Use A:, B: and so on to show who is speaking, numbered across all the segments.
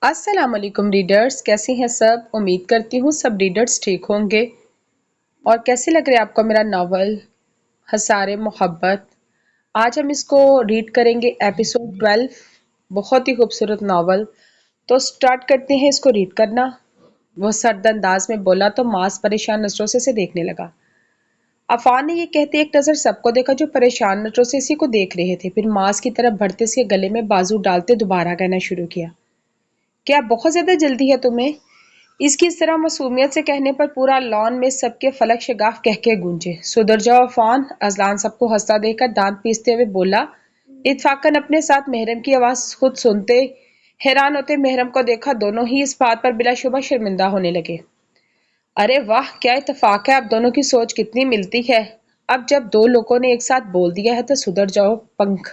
A: السلام علیکم ریڈرز، کیسے ہیں سب؟ امید کرتی ہوں سب ریڈرز ٹھیک ہوں گے۔ اور کیسے لگ رہا ہے آپ کو میرا ناول حصار محبت؟ آج ہم اس کو ریڈ کریں گے ایپیسوڈ 12۔ بہت ہی خوبصورت ناول۔ تو سٹارٹ کرتے ہیں اس کو ریڈ کرنا۔ وہ سرد انداز میں بولا تو ماس پریشان نظروں سے دیکھنے لگا۔ عفان نے یہ کہتے ایک نظر سب کو دیکھا جو پریشان نظروں سے اسی کو دیکھ رہے تھے، پھر ماس کی طرف بڑھتے اس کے گلے میں بازو ڈالتے دوبارہ کہنا شروع کیا، کیا بہت زیادہ جلدی ہے تمہیں؟ اس کی اس طرح معصومیت سے کہنے پر پورا لان میں سب کے فلک شگاف کہہ کے گونجے۔ سدھر جاؤ عفان، اذلان سب کو ہنستا دیکھ کر دانت پیستے ہوئے بولا۔ اتفاقاً اپنے ساتھ محرم کی آواز خود سنتے حیران ہوتے محرم کو دیکھا، دونوں ہی اس بات پر بلا شبہ شرمندہ ہونے لگے۔ ارے واہ، کیا اتفاق ہے، اب دونوں کی سوچ کتنی ملتی ہے۔ اب جب دو لوگوں نے ایک ساتھ بول دیا ہے تو سدھر جاؤ پنکھ،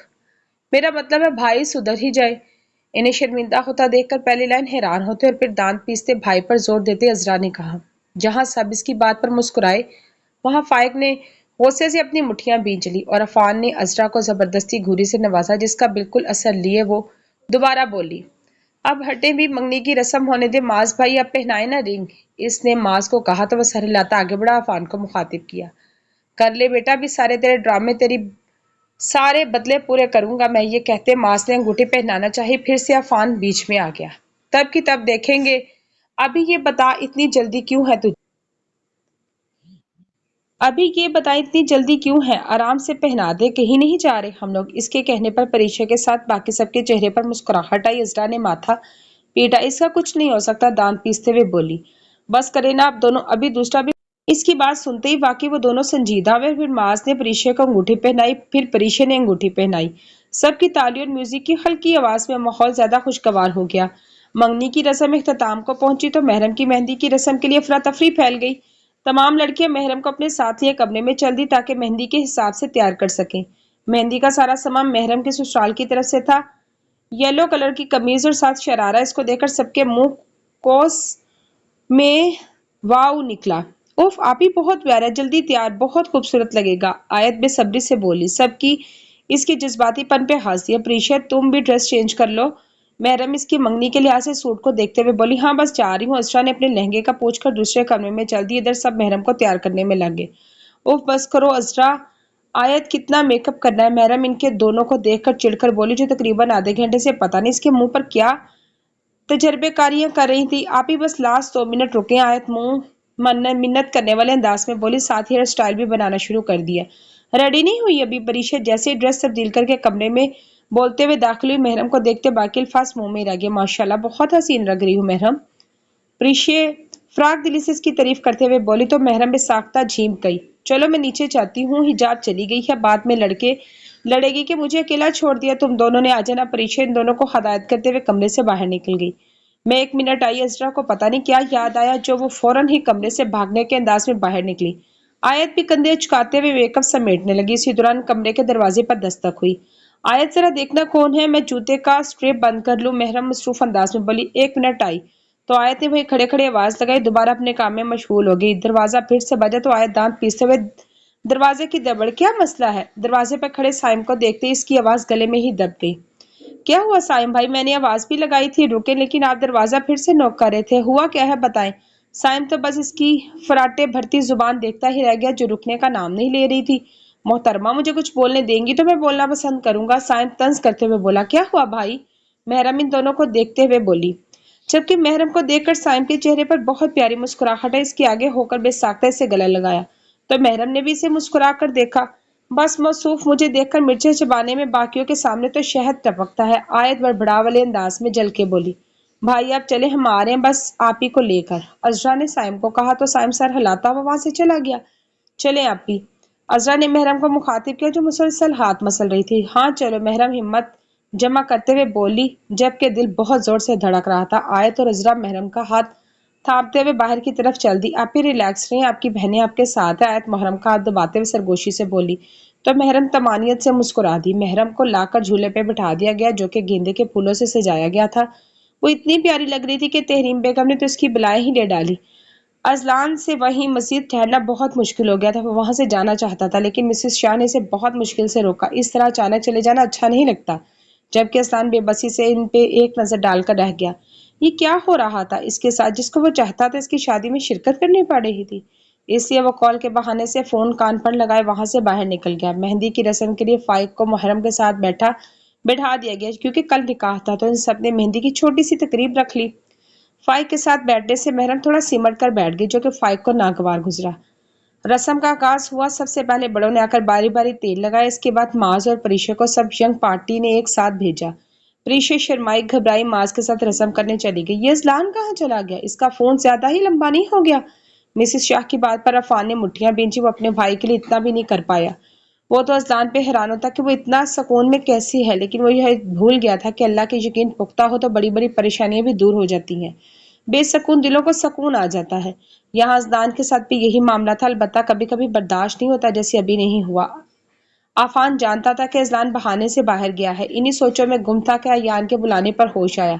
A: میرا مطلب ہے بھائی سدھر ہی جائے۔ انہیں شرمندہ ہوتا دیکھ کر پہلی لائن حیران ہوتے اور پھر دانت پیستے بھائی پر زور دیتے عذرا نے کہا۔ جہاں سب اس کی بات پر مسکرائے وہاں فائق نے غصے سے اپنی مٹھیاں بھینچ لی اور عفان نے عذرا کو زبردستی گھوری سے نوازا، جس کا بالکل اثر لیے وہ دوبارہ بولی، اب ہٹے بھی، منگنی کی رسم ہونے دے، معاذ بھائی اب پہنائے نا رنگ۔ اس نے معاذ کو کہا تو وہ سر ہلاتا آگے بڑھا، عفان کو مخاطب کیا، کر لے بیٹا، ابھی سارے تیرے ڈرامے، تیری سارے بدلے پورے کروں گا میں۔ یہ کہتے معاذ نے انگوٹھی پہنانا چاہی، پھر سے عفان بیچ میں آ گیا، تب کی تب دیکھیں گے، ابھی یہ بتا اتنی جلدی کیوں ہے تجھے؟ ابھی یہ بتا اتنی جلدی کیوں ہے؟ آرام سے پہنا دے، کہیں نہیں جا رہے ہم لوگ۔ اس کے کہنے پر پریشا کے ساتھ باقی سب کے چہرے پر مسکراہٹ آئی۔ عذرا نے ماتھا پیٹا، اس کا کچھ نہیں ہو سکتا، دانت پیستے ہوئے بولی، بس کرے نا اب دونوں۔ ابھی دوسرا بھی اس کی بات سنتے ہی واقعی وہ دونوں سنجیدہ ہوئے۔ پھر معاذ نے پریشا کو انگوٹھی پہنائی، پھر پریشا نے انگوٹھی پہنائی۔ سب کی تالیوں اور میوزک کی ہلکی آواز میں ماحول زیادہ خوشگوار ہو گیا۔ منگنی کی رسم اختتام کو پہنچی تو محرم کی مہندی کی رسم کے لیے افراتفری پھیل گئی۔ تمام لڑکیاں محرم کو اپنے ساتھ لیے کمرے میں چل دی تاکہ مہندی کے حساب سے تیار کر سکیں۔ مہندی کا سارا سامان محرم کے سسرال کی طرف سے تھا۔ یلو کلر کی قمیض اور ساتھ شرارہ، اس کو دیکھ کر سب کے منہ کوس میں واو نکلا۔ اوف، آپ ہی بہت پیارا، جلدی تیار، بہت خوبصورت لگے گا، آیت بے صبری سے بولی۔ سب کی اس کے جذباتی پن پہ ہنس دیا۔ پریشا تم بھی ڈریس چینج کر لو، محرم اس کی منگنی کے لحاظ سے سوٹ کو دیکھتے ہوئے بولی۔ ہاں بس جا رہی ہوں۔ عذرا نے اپنے لہنگے کا پوچھ کر دوسرے کمرے میں چل دی، ادھر سب محرم کو تیار کرنے میں لگ گئے۔ اوف بس کرو عذرا، آیت کتنا میک اپ کرنا ہے؟ محرم ان کے دونوں کو دیکھ کر چڑھ کر بولی، جو تقریباً آدھے گھنٹے سے پتہ نہیں اس کے منہ پر کیا تجربے کاریاں کر رہی تھی۔ آپ ہی بس لاسٹ 2 منٹ رکیں، آیت منت کرنے والے انداز میں بولی، ساتھ ہی ہیئر سٹائل بھی بنانا شروع کر دیا۔ ریڈی نہیں ہوئی ابھی؟ پریشا جیسے ہی ڈریس تبدیل کر کے کمرے میں بولتے ہوئے داخل ہوئی، محرم کو دیکھتے باقی الفاظ منہ میں رہ گئے۔ ماشاءاللہ بہت حسین لگ رہی ہوں محرم، پریشا فراق دلی سے اس کی تعریف کرتے ہوئے بولی تو محرم بے ساختہ جھیم گئی۔ چلو میں نیچے چاہتی ہوں، حجاب چلی گئی ہے، بعد میں لڑے گی کہ مجھے اکیلا چھوڑ دیا تم دونوں نے، آ جانا۔ پریشا ان دونوں کو ہدایت کرتے ہوئے کمرے سے باہر نکل گئی۔ میں 1 منٹ آئی، عذرا کو پتہ نہیں کیا یاد آیا جو وہ فوراً ہی کمرے سے بھاگنے کے انداز میں باہر نکلی۔ آیت بھی کندھے اچکاتے ہوئے میک اپ سمیٹنے لگی۔ اسی دوران کمرے کے دروازے پر دستک ہوئی۔ آیت ذرا دیکھنا کون ہے، میں جوتے کا اسٹریپ بند کر لوں، محرم مصروف انداز میں بولی۔ 1 منٹ آئی تو آیت نے وہی کھڑے کھڑے آواز لگائی، دوبارہ اپنے کام میں مشغول ہو گئی۔ دروازہ پھر سے بجا تو آیت دانت پیستے ہوئے دروازے کی دبڑ، کیا مسئلہ ہے؟ دروازے پر کھڑے سائم کو دیکھتے اس کی آواز گلے میں ہی دب گئی۔ کیا ہوا سائم بھائی؟ میں نے آواز بھی لگائی تھی رکیں، لیکن آپ دروازہ پھر سے نوک کر رہے تھے، ہوا کیا ہے بتائیں؟ سائم تو بس اس کی فراٹے بھرتی زبان دیکھتا ہی رہ گیا جو رکنے کا نام نہیں لے رہی تھی۔ محترمہ مجھے کچھ بولنے دیں گی تو میں بولنا پسند کروں گا، سائم طنز کرتے ہوئے بولا۔ کیا ہوا بھائی؟ محرم ان دونوں کو دیکھتے ہوئے بولی، جبکہ محرم کو دیکھ کر سائم کے چہرے پر بہت پیاری مسکراہٹ ہے، اس کے آگے ہو کر بے ساختہ سے گلا لگایا تو محرم نے بھی اسے مسکرا کر دیکھا۔ بس موصوف مجھے دیکھ کر مرچیں چبانے میں، باقیوں کے سامنے تو شہد ٹپکتا ہے، آیت بڑبڑا والے انداز میں جل کے بولی۔ بھائی آپ چلے، ہم آ رہے ہیں بس آپ ہی کو لے کر، عذرا نے سائم کو کہا تو سائم سر ہلاتا ہوا وہاں سے چلا گیا۔ چلیں آپ ہی، عذرا نے محرم کو مخاطب کیا جو مسلسل ہاتھ مسل رہی تھی۔ ہاں چلو، محرم ہمت جمع کرتے ہوئے بولی، جبکہ دل بہت زور سے دھڑک رہا تھا۔ آیت اور عذرا محرم کا ہاتھ تھامتے ہوئے باہر کی طرف چل دی۔ آپ ہی ریلیکس رہیں، آپ کی بہنیں آپ کے ساتھ ہیں، آیت محرم کا ہاتھ دباتے ہوئے سرگوشی سے بولی تو محرم طمانینت سے مسکرا دی۔ محرم کو لا کر جھولے پہ بٹھا دیا گیا جو کہ گیندے کے پھولوں سے سجایا گیا تھا۔ وہ اتنی پیاری لگ رہی تھی کہ تحریم بیگم نے تو اس کی بلائیں ہی لے ڈالی۔ اذلان سے وہیں مزید ٹھہرنا بہت مشکل ہو گیا تھا، وہ وہاں سے جانا چاہتا تھا لیکن مسز شاہ نے اسے بہت مشکل سے روکا۔ اس طرح اچانک چلے جانا اچھا نہیں لگتا، جبکہ اذلان بے بسی سے ان پہ ایک نظر ڈال کر رہ گیا۔ یہ کیا ہو رہا تھا اس کے ساتھ جس کو وہ چاہتا تھا اس کی شادی میں شرکت کرنی پڑ رہی تھی؟ اس لیے وہ کال کے بہانے سے فون کان پر لگائے وہاں سے باہر نکل گیا۔ مہندی کی رسم کے لیے فائق کو محرم کے ساتھ بٹھا دیا گیا کیونکہ کل نکاح تھا، تو ان سب نے مہندی کی چھوٹی سی تقریب رکھ لی۔ فائق کے ساتھ بیٹھنے سے محرم تھوڑا سمٹ کر بیٹھ گئی، جو کہ فائق کو ناگوار گزرا۔ رسم کا آغاز ہوا۔ سب سے پہلے بڑوں نے آ کر باری باری تیل لگایا، اس کے بعد معاذ اور پریشا کو سب ینگ پارٹی نے ایک ساتھ بھیجا۔ پریشا شرمائی گھبرائی معاذ کے ساتھ رسم کرنے چلی گئی۔ یہ اذلان کہاں چلا گیا؟ اس کا فون زیادہ ہی لمبا نہیں ہو گیا؟ مسز شاہ کی بات پر عفان نے مٹھیاں بھینچی۔ وہ اپنے بھائی کے لیے اتنا بھی نہیں کر پایا۔ وہ تو اذلان پہ حیران ہوتا کہ وہ اتنا سکون میں کیسی ہے، لیکن وہ یہ بھول گیا تھا کہ اللہ کے یقین پختہ ہو تو بڑی بڑی پریشانیاں بھی دور ہو جاتی ہیں، بے سکون دلوں کو سکون آ جاتا ہے۔ یہاں اذلان کے ساتھ بھی یہی معاملہ تھا، البتہ کبھی کبھی برداشت نہیں ہوتا جیسے ابھی نہیں ہوا۔ عفان جانتا تھا کہ اذلان بہانے سے باہر گیا ہے، انہی سوچوں میں گم تھا کہ ایان کے بلانے پر ہوش آیا۔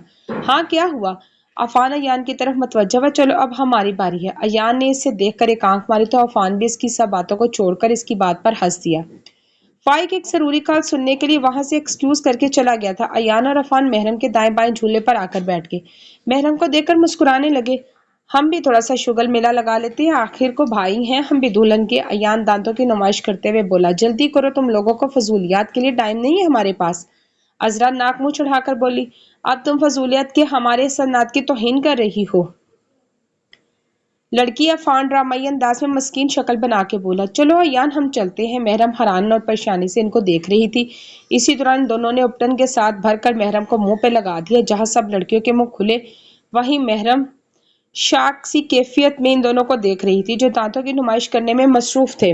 A: ہاں کیا ہوا؟ عفان ایان کی طرف متوجہ ہوا۔ چلو اب ہماری باری ہے۔ ایان نے اسے دیکھ کر ایک آنکھ ماری تو عفان بھی اس کی سب باتوں کو چھوڑ کر اس کی بات پر ہنس دیا۔ فائق ایک ضروری کال سننے کے لیے وہاں سے ایکسکیوز کر کے چلا گیا تھا۔ ایان اور عفان محرم کے دائیں بائیں جھولے پر آ کر بیٹھ گئے۔ محرم کو دیکھ کر مسکرانے لگے۔ ہم بھی تھوڑا سا شگل میلہ لگا لیتے ہیں، آخر کو بھائی ہیں ہم بھی دلہن کے۔ ایان دانتوں کی نمائش کرتے ہوئے بولا۔ جلدی کرو، تم لوگوں کو فضولیات کے لیے ٹائم نہیں ہے ہمارے پاس۔ عذرا ناک منہ چڑھا کر بولی۔ اب تم فضولیات کے ہمارے سنات کی توہین کر رہی ہو۔ لڑکی عفان ڈرامائی انداز میں مسکین شکل بنا کے بولا۔ چلو ایان ہم چلتے ہیں۔ محرم حیران اور پریشانی سے ان کو دیکھ رہی تھی۔ اسی دوران دونوں نے اپٹن کے ساتھ بھر کر محرم کو منہ پہ لگا دیا۔ جہاں سب لڑکیوں کے منہ کھلے وہیں محرم شاک سی کیفیت میں ان دونوں کو دیکھ رہی تھی جو دانتوں کی نمائش کرنے میں مصروف تھے۔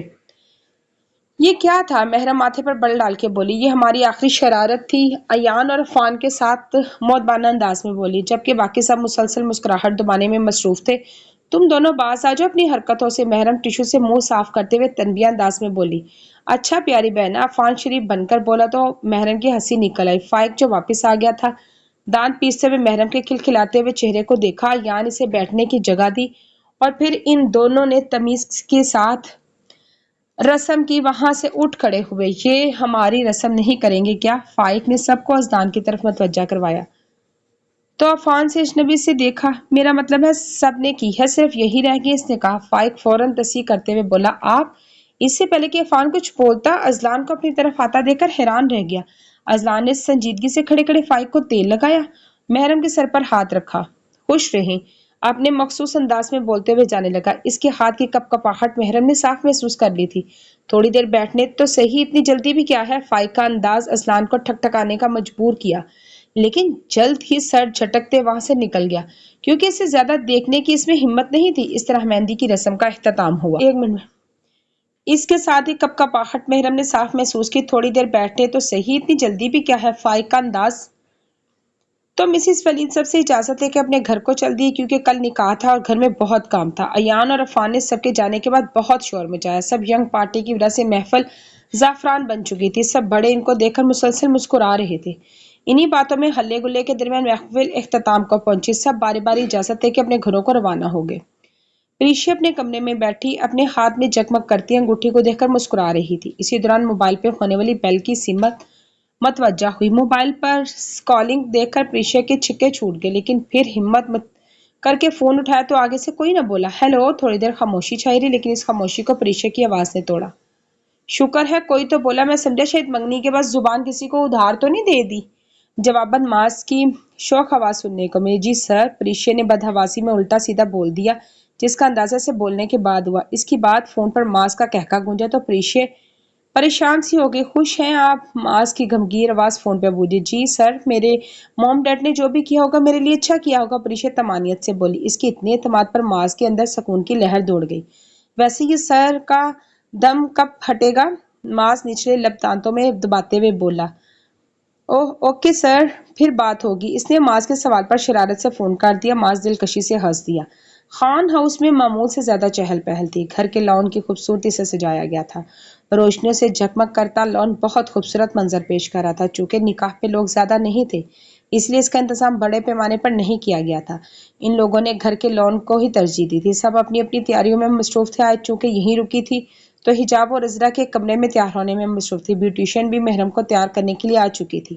A: یہ کیا تھا؟ محرم ماتھے پر بل ڈال کے بولی۔ یہ ہماری آخری شرارت تھی، ایان اور عفان کے ساتھ مؤدبانہ انداز میں بولی، جبکہ باقی سب مسلسل مسکراہٹ دبانے میں مصروف تھے۔ تم دونوں باز آ جاؤ اپنی حرکتوں سے۔ محرم ٹشو سے منہ صاف کرتے ہوئے تنبیہ انداز میں بولی۔ اچھا پیاری بہن، عفان شریف بن کر بولا تو محرم کی ہنسی نکل آئی۔ فائق جو واپس آ گیا تھا، دانت پیستے ہوئے محرم کے کھلکھلاتے ہوئے چہرے کو دیکھا۔ ایان اسے بیٹھنے کی جگہ دی اور پھر ان دونوں نے تمیز کے ساتھ رسم کی۔ وہاں سے اٹھ کھڑے ہوئے۔ یہ ہماری رسم نہیں کریں گے کیا؟ فائق نے سب کو اذلان کی طرف متوجہ کروایا تو عفان سے اجنبی سے دیکھا۔ میرا مطلب ہے سب نے کی ہے، صرف یہی رہ گئی، اس نے کہا۔ فائق فوراً تصحیح کرتے ہوئے بولا۔ آپ؟ اس سے پہلے کہ عفان کچھ بولتا، اذلان کو اپنی طرف آتا دیکھ کر حیران رہ گیا۔ اذلان نے سنجیدگی سے کھڑے کھڑے فائق کو تیل لگایا، محرم کے سر پر ہاتھ رکھا۔ خوش رہیں، اپنے مخصوص انداز میں بولتے ہوئے جانے لگا۔ اس کے ہاتھ کی کپ کپاہٹ محرم نے صاف محسوس کر لی تھی۔ تھوڑی دیر بیٹھنے تو صحیح، اتنی جلدی بھی کیا ہے؟ فائق کا انداز اذلان کو ٹھک ٹھکانے کا مجبور کیا، لیکن جلد ہی سر جھٹکتے وہاں سے نکل گیا کیونکہ اسے زیادہ دیکھنے کی اس میں ہمت نہیں تھی۔ اس طرح مہندی کی رسم کا اختتام ہوا۔ ایک منٹ میں اس کے ساتھ ہی کپ کپاہٹ محرم نے صاف محسوس کی۔ تھوڑی دیر بیٹھنے تو صحیح، اتنی جلدی بھی کیا ہے؟ فائق کا انداز تو مسز ولید سب سے اجازت لے کے اپنے گھر کو چل دی کیونکہ کل نکاح تھا اور گھر میں بہت کام تھا۔ ایان اور عفان نے سب کے جانے کے بعد بہت شور مچایا۔ سب ینگ پارٹی کی وجہ سے محفل زعفران بن چکی تھی۔ سب بڑے ان کو دیکھ کر مسلسل مسکرا رہے تھے۔ انہی باتوں میں ہلے گلے کے درمیان محفل اختتام کو پہنچی۔ سب باری باری اجازت لے کے اپنے گھروں کو روانہ ہو گئے۔ پریشا اپنے کمرے میں بیٹھی اپنے ہاتھ میں جگمگ کرتی انگوٹھی کو دیکھ کر مسکرا رہی تھی۔ اسی دوران موبائل پہ ہونے والی بیل کی سمت متوجہ ہوئی۔ موبائل پر کالنگ دیکھ کر پریشا کے چھکے چھوٹ گئے، لیکن پھر ہمت کر کے فون اٹھایا تو آگے سے کوئی نہ بولا۔ ہیلو۔ تھوڑی دیر خاموشی چھائی رہی، لیکن اس خاموشی کو پریشا کی آواز نے توڑا۔ شکر ہے کوئی تو بولا، میں سمجھا شاید منگنی کے بعد زبان کسی کو ادھار تو نہیں دے دی۔ جواباً معاذ کی شوق آواز سننے کو ملی۔ جی سر، پریشا نے بدحواسی میں الٹا سیدھا بول دیا، جس کا اندازہ سے بولنے کے بعد ہوا۔ اس کی بات فون پر معاذ کا کہکا گونجا تو پریشا پریشان سی ہو گئی۔ خوش ہیں آپ؟ معاذ کی گمگیر آواز فون پہ بولی۔ جی سر، میرے موم ڈیڈ نے جو بھی کیا ہوگا میرے لیے اچھا کیا ہوگا، پریشا طمانینت سے بولی۔ اس کی اتنے اعتماد پر معاذ کے اندر سکون کی لہر دوڑ گئی۔ ویسے یہ سر کا دم کب پھٹے گا؟ معاذ نچلے لب دانتوں میں دباتے ہوئے بولا۔ اوہ اوکے سر، پھر بات ہوگی۔ اس نے معاذ کے سوال پر شرارت سے فون کر دیا۔ معاذ دلکشی سے ہنس دیا۔ خان ہاؤس میں معمول سے زیادہ چہل پہل تھی۔ گھر کے لان کی خوبصورتی سے سجایا گیا تھا۔ روشنیوں سے جگمگ کرتا لان بہت خوبصورت منظر پیش کر رہا تھا۔ چونکہ نکاح پہ لوگ زیادہ نہیں تھے، اس لیے اس کا انتظام بڑے پیمانے پر نہیں کیا گیا تھا۔ ان لوگوں نے گھر کے لان کو ہی ترجیح دی تھی۔ سب اپنی اپنی تیاریوں میں مصروف تھے۔ آج چونکہ یہیں رکی تھی تو حجاب اور عذرا کے کمرے میں تیار ہونے میں مصروف تھی۔ بیوٹیشین بھی محرم کو تیار کرنے کے لیے آ چکی تھی۔